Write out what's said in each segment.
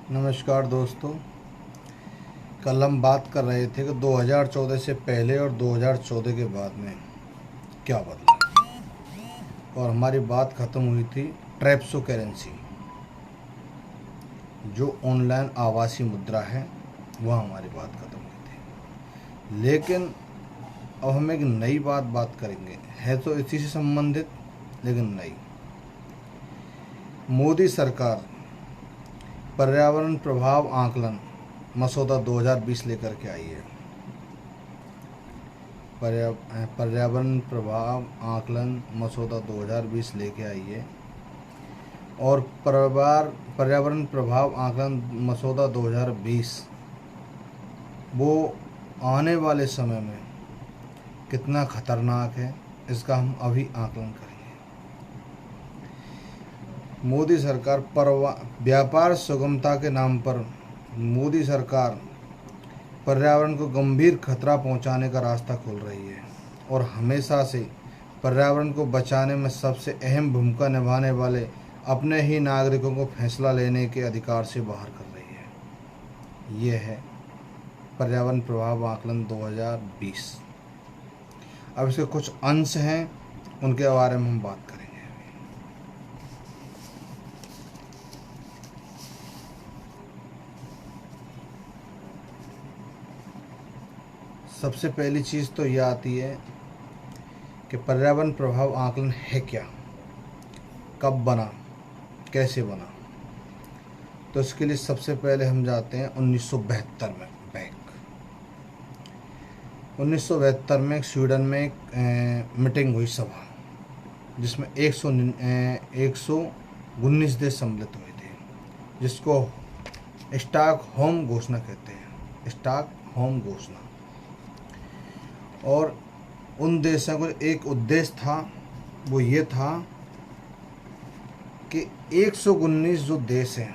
नमस्कार दोस्तों। कल हम बात कर रहे थे कि 2014 से पहले और 2014 के बाद में क्या बदला, और हमारी बात ख़त्म हुई थी ट्रैप्सो करेंसी, जो ऑनलाइन आभासी मुद्रा है। वह हमारी बात ख़त्म हुई थी, लेकिन अब हम एक नई बात करेंगे। है तो इसी से संबंधित, लेकिन नई। मोदी सरकार पर्यावरण प्रभाव आकलन मसौदा 2020 लेकर के आई है। पर्यावरण प्रभाव आकलन मसौदा 2020 लेके आई है, और पर्यावरण प्रभाव आकलन मसौदा 2020 वो आने वाले समय में कितना खतरनाक है, इसका हम अभी आकलन करेंगे। मोदी सरकार व्यापार सुगमता के नाम पर मोदी सरकार पर्यावरण को गंभीर खतरा पहुंचाने का रास्ता खोल रही है, और हमेशा से पर्यावरण को बचाने में सबसे अहम भूमिका निभाने वाले अपने ही नागरिकों को फैसला लेने के अधिकार से बाहर कर रही है। ये है पर्यावरण प्रभाव आकलन 2020। अब इसके कुछ अंश हैं, उनके बारे में हम बात करेंगे। सबसे पहली चीज़ तो यह आती है कि पर्यावरण प्रभाव आकलन है क्या, कब बना, कैसे बना। तो इसके लिए सबसे पहले हम जाते हैं 1972 में बैक। 1972 में स्वीडन में एक मीटिंग हुई, सभा, जिसमें 119 देश सम्मिलित हुए थे, जिसको स्टॉकहोम घोषणा कहते हैं। स्टॉकहोम घोषणा। और उन देशों को एक उद्देश्य था, वो ये था कि 119 जो देश हैं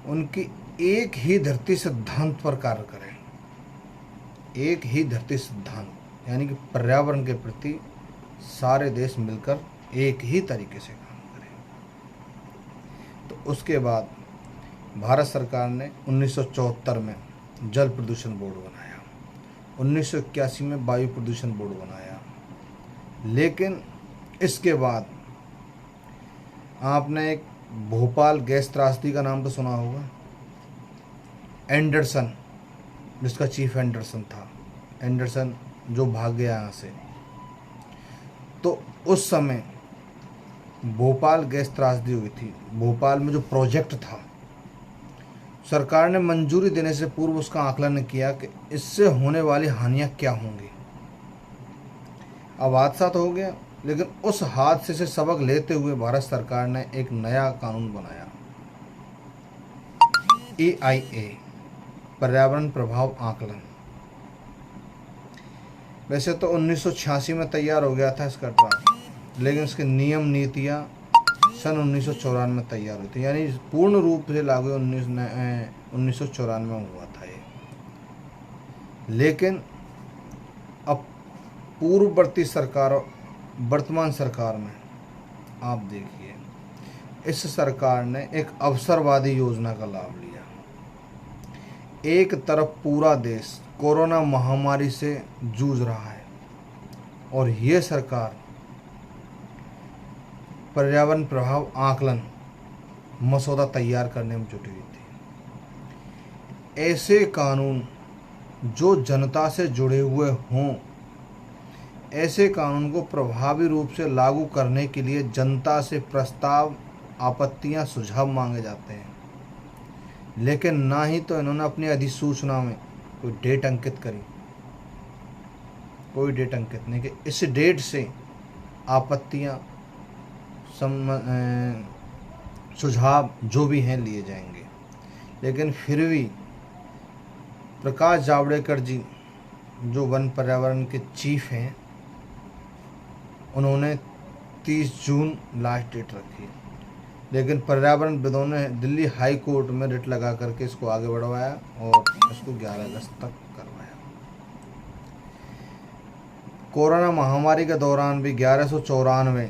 उनकी एक ही धरती सिद्धांत पर कार्य करें। एक ही धरती सिद्धांत, यानी कि पर्यावरण के प्रति सारे देश मिलकर एक ही तरीके से काम करें। तो उसके बाद भारत सरकार ने 1974 में जल प्रदूषण बोर्ड बनाया, 1981 में वायु प्रदूषण बोर्ड बनाया। लेकिन इसके बाद आपने एक भोपाल गैस त्रासदी का नाम तो सुना होगा। एंडरसन, जिसका चीफ एंडरसन था, एंडरसन जो भाग गया यहाँ से। तो उस समय भोपाल गैस त्रासदी हुई थी। भोपाल में जो प्रोजेक्ट था, सरकार ने मंजूरी देने से पूर्व उसका आकलन किया कि इससे होने वाली हानियां क्या होंगी। अब हादसा तो हो गया, लेकिन उस हादसे से सबक लेते हुए भारत सरकार ने एक नया कानून बनाया, EIA, पर्यावरण प्रभाव आकलन। वैसे तो 1986 में तैयार हो गया था इसका ड्राफ्ट, लेकिन इसके नियम नीतियाँ सन 1994 में तैयार हुई थी, यानी पूर्ण रूप से लागू 1994 में हुआ था ये। लेकिन अब पूर्ववर्ती सरकार और वर्तमान सरकार में आप देखिए, इस सरकार ने एक अवसरवादी योजना का लाभ लिया। एक तरफ पूरा देश कोरोना महामारी से जूझ रहा है, और ये सरकार पर्यावरण प्रभाव आकलन मसौदा तैयार करने में जुटी हुई थी। ऐसे कानून जो जनता से जुड़े हुए हों, ऐसे कानून को प्रभावी रूप से लागू करने के लिए जनता से प्रस्ताव, आपत्तियां, सुझाव मांगे जाते हैं। लेकिन ना ही तो इन्होंने अपनी अधिसूचना में कोई डेट अंकित करी, कोई डेट अंकित नहीं कि इस डेट से आपत्तियां, सुझाव जो भी हैं लिए जाएंगे। लेकिन फिर भी प्रकाश जावड़ेकर जी, जो वन पर्यावरण के चीफ हैं, उन्होंने 30 जून लास्ट डेट रखी। लेकिन पर्यावरण विदों ने दिल्ली हाई कोर्ट में रिट लगा करके इसको आगे बढ़वाया और इसको 11 अगस्त तक करवाया। कोरोना महामारी के दौरान भी 1194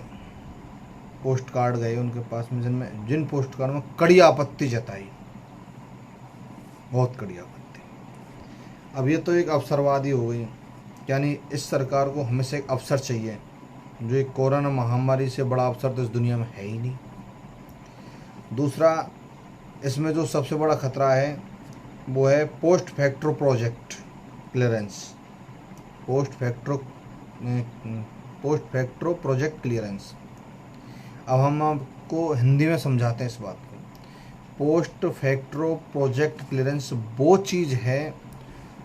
पोस्ट कार्ड गए उनके पास में, जिन पोस्ट कार्ड में कड़ी आपत्ति जताई बहुत कड़ी आपत्ति। अब ये तो एक अवसरवादी हो गई, यानी इस सरकार को हमेशा एक अवसर चाहिए, जो एक कोरोना महामारी से बड़ा अवसर तो इस दुनिया में है ही नहीं। दूसरा, इसमें जो सबसे बड़ा खतरा है वो है post facto project clearance, post facto project clearance. अब हम आपको हिंदी में समझाते हैं इस बात को। पोस्ट फैक्टो प्रोजेक्ट क्लियरेंस वो चीज़ है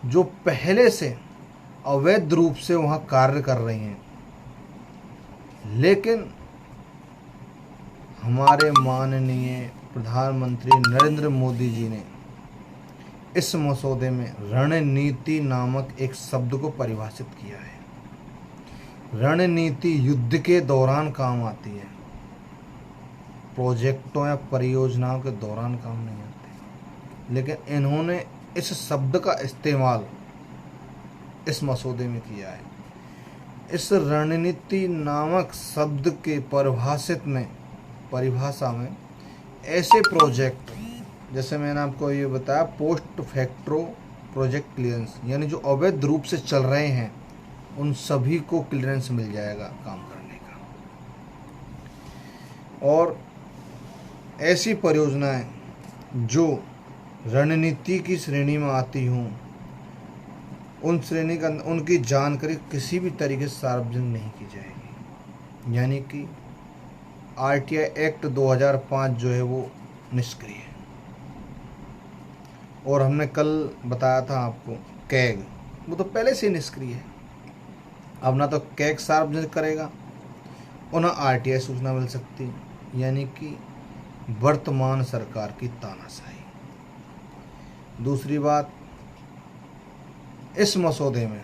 जो पहले से अवैध रूप से वहाँ कार्य कर रही हैं, लेकिन हमारे माननीय प्रधानमंत्री नरेंद्र मोदी जी ने इस मसौदे में रणनीति नामक एक शब्द को परिभाषित किया है। रणनीति युद्ध के दौरान काम आती है, प्रोजेक्टों या परियोजनाओं के दौरान काम नहीं आती। लेकिन इन्होंने इस शब्द का इस्तेमाल इस मसौदे में किया है। इस रणनीति नामक शब्द के परिभाषा में ऐसे प्रोजेक्ट, जैसे मैंने आपको ये बताया पोस्ट फैक्टो प्रोजेक्ट क्लियरेंस, यानी जो अवैध रूप से चल रहे हैं उन सभी को क्लियरेंस मिल जाएगा काम करने का। और ऐसी परियोजनाएं जो रणनीति की श्रेणी में आती हों, उन श्रेणी का उनकी जानकारी किसी भी तरीके से सार्वजनिक नहीं की जाएगी। यानी कि आरटीआई एक्ट 2005 जो है वो निष्क्रिय है। और हमने कल बताया था आपको कैग, वो तो पहले से निष्क्रिय है। अब ना तो कैग सार्वजनिक करेगा और ना आरटीआई सूचना मिल सकती, यानी कि वर्तमान सरकार की तानाशाही। दूसरी बात, इस मसौदे में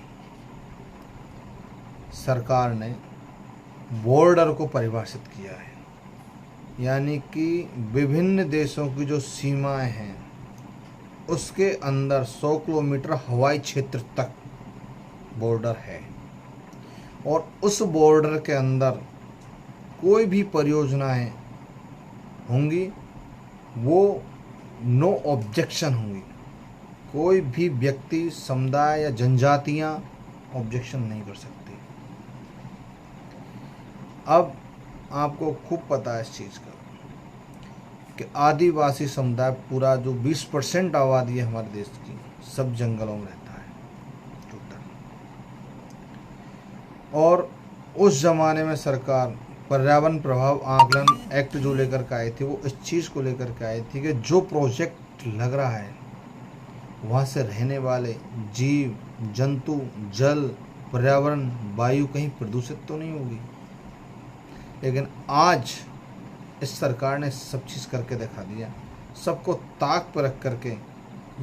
सरकार ने बॉर्डर को परिभाषित किया है, यानी कि विभिन्न देशों की जो सीमाएं हैं उसके अंदर 100 किलोमीटर हवाई क्षेत्र तक बॉर्डर है, और उस बॉर्डर के अंदर कोई भी परियोजनाएं होंगी वो नो ऑब्जेक्शन होंगी। कोई भी व्यक्ति, समुदाय या जनजातियां ऑब्जेक्शन नहीं कर सकती। अब आपको खूब पता है इस चीज़ का कि आदिवासी समुदाय, पूरा जो 20% आबादी है हमारे देश की, सब जंगलों में रहता है टोटल। और उस ज़माने में सरकार पर्यावरण प्रभाव आकलन एक्ट जो लेकर के आई थी, वो इस चीज़ को लेकर के आई थी कि जो प्रोजेक्ट लग रहा है वहाँ से रहने वाले जीव जंतु, जल, पर्यावरण, वायु कहीं प्रदूषित तो नहीं होगी। लेकिन आज इस सरकार ने सब चीज़ करके दिखा दिया, सबको ताक पर रख करके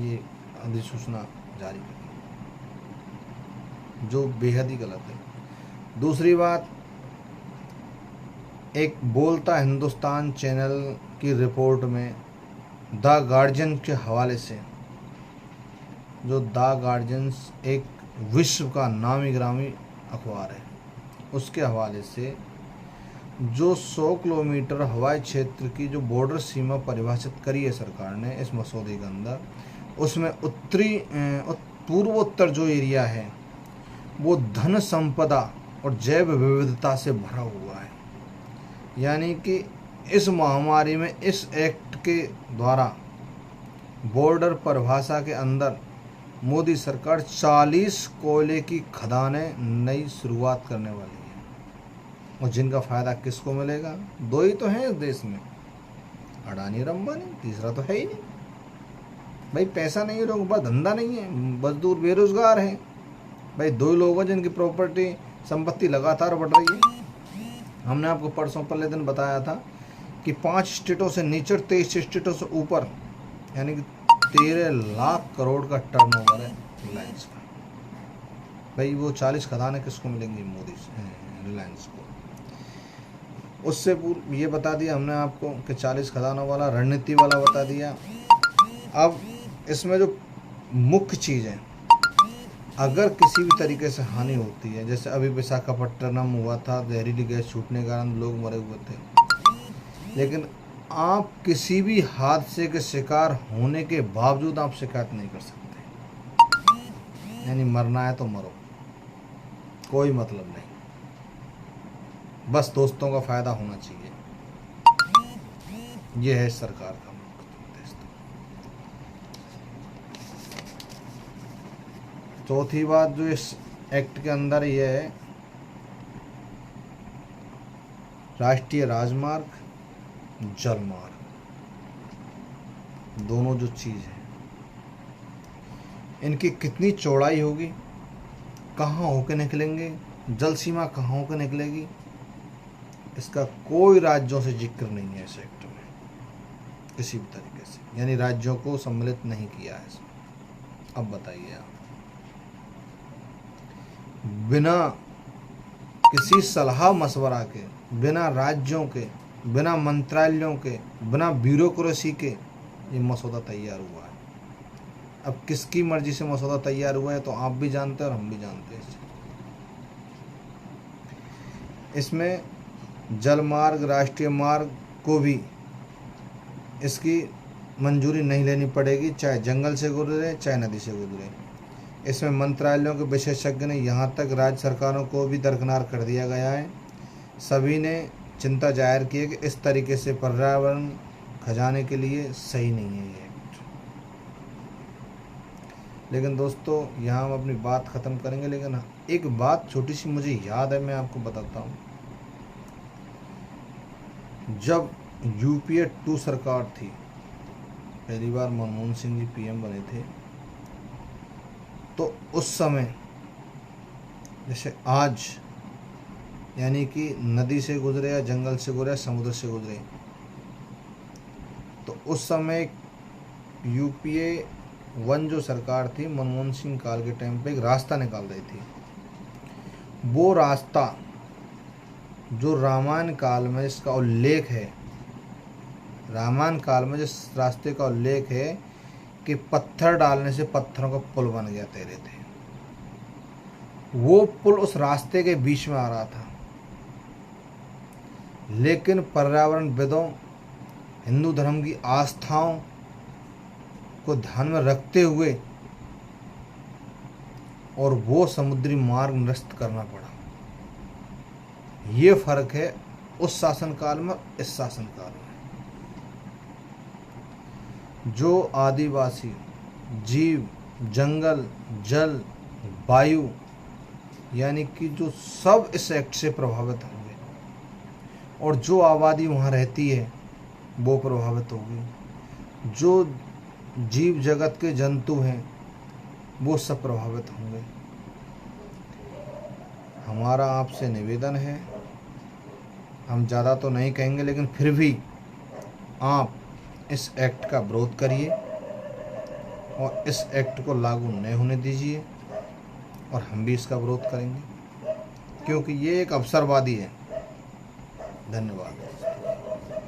ये अधिसूचना जारी की, जो बेहद ही गलत है। दूसरी बात, एक बोलता हिंदुस्तान चैनल की रिपोर्ट में द गार्जियन के हवाले से, जो द गार्जियंस एक विश्व का नामी ग्रामी अखबार है, उसके हवाले से जो 100 किलोमीटर हवाई क्षेत्र की जो बॉर्डर सीमा परिभाषित करी है सरकार ने इस मसौदे के अंदर, उसमें पूर्वोत्तर जो एरिया है वो धन संपदा और जैव विविधता से भरा हुआ है। यानी कि इस महामारी में इस एक्ट के द्वारा बॉर्डर परिभाषा के अंदर मोदी सरकार 40 कोयले की खदानें नई शुरुआत करने वाली है, और जिनका फ़ायदा किसको मिलेगा? दो ही तो हैं इस देश में, अडानी और अंबानी, तीसरा तो है ही नहीं। भाई पैसा नहीं है, लोगों के पास धंधा नहीं है, मजदूर बेरोजगार हैं। भाई दो ही लोग हैं जिनकी प्रॉपर्टी संपत्ति लगातार बढ़ रही है। हमने आपको परसों पहले दिन बताया था कि 5 स्टेटों से नीचे 23 स्टेटों से ऊपर, यानी कि 13 लाख करोड़ का टर्नओवर है रिलायंस का। भाई वो 40 खदानें किसको मिलेंगी? मोदी रिलायंस को। उससे पूर्व ये बता दिया हमने आपको कि 40 खदानों वाला रणनीति वाला बता दिया। अब इसमें जो मुख्य चीज़ है, अगर किसी भी तरीके से हानि होती है, जैसे अभी विशाखापट्टनम हुआ था, जहरीली गैस छूटने के कारण लोग मरे हुए थे, लेकिन आप किसी भी हादसे के शिकार होने के बावजूद आप शिकायत नहीं कर सकते। यानी मरना है तो मरो, कोई मतलब नहीं, बस दोस्तों का फायदा होना चाहिए। यह है सरकार का उद्देश्य। चौथी बात जो इस एक्ट के अंदर ये है, राष्ट्रीय राजमार्ग, जलमार्ग, दोनों जो चीज़ है, इनकी कितनी चौड़ाई होगी, कहाँ होकर निकलेंगे, जल सीमा कहाँ होकर निकलेगी, इसका कोई राज्यों से जिक्र नहीं है इस एक्ट में किसी भी तरीके से। यानी राज्यों को सम्मिलित नहीं किया है इसमें। अब बताइए आप, बिना किसी सलाह मशवरा के, बिना राज्यों के, बिना मंत्रालयों के, बिना ब्यूरोक्रेसी के ये मसौदा तैयार हुआ है। अब किसकी मर्जी से मसौदा तैयार हुआ है तो आप भी जानते हैं और हम भी जानते हैं। इसमें जलमार्ग, राष्ट्रीय मार्ग को भी इसकी मंजूरी नहीं लेनी पड़ेगी, चाहे जंगल से गुजरे चाहे नदी से गुजरे। इसमें मंत्रालयों के विशेषज्ञ ने यहाँ तक राज्य सरकारों को भी दरकिनार कर दिया गया है। सभी ने चिंता जाहिर की है कि इस तरीके से पर्यावरण खजाने के लिए सही नहीं है ये एक्ट। लेकिन दोस्तों यहाँ हम अपनी बात ख़त्म करेंगे, लेकिन एक बात छोटी सी मुझे याद है, मैं आपको बताता हूँ। जब यूपीए 2 सरकार थी, पहली बार मनमोहन सिंह जी पीएम बने थे, तो उस समय जैसे आज यानी कि नदी से गुजरे या जंगल से गुजरे, समुद्र से गुजरे, तो उस समय यूपीए 1 जो सरकार थी मनमोहन सिंह काल के टाइम पे एक रास्ता निकाल रही थी। वो रास्ता जो रामायण काल में इसका उल्लेख है, रामायण काल में जिस रास्ते का उल्लेख है कि पत्थर डालने से पत्थरों का पुल बन गया तेरे थे, वो पुल उस रास्ते के बीच में आ रहा था। लेकिन पर्यावरणविदों, हिंदू धर्म की आस्थाओं को ध्यान में रखते हुए और वो समुद्री मार्ग निरस्त करना पड़ा। ये फर्क है उस शासनकाल में इस शासनकाल में। जो आदिवासी जीव, जंगल, जल, वायु यानी कि जो सब इस एक्ट से प्रभावित होंगे, और जो आबादी वहाँ रहती है वो प्रभावित होगी। जो जीव जगत के जंतु हैं वो सब प्रभावित होंगे। हमारा आपसे निवेदन है, हम ज़्यादा तो नहीं कहेंगे, लेकिन फिर भी आप इस एक्ट का विरोध करिए और इस एक्ट को लागू नहीं होने दीजिए, और हम भी इसका विरोध करेंगे क्योंकि ये एक अवसरवादी है। धन्यवाद।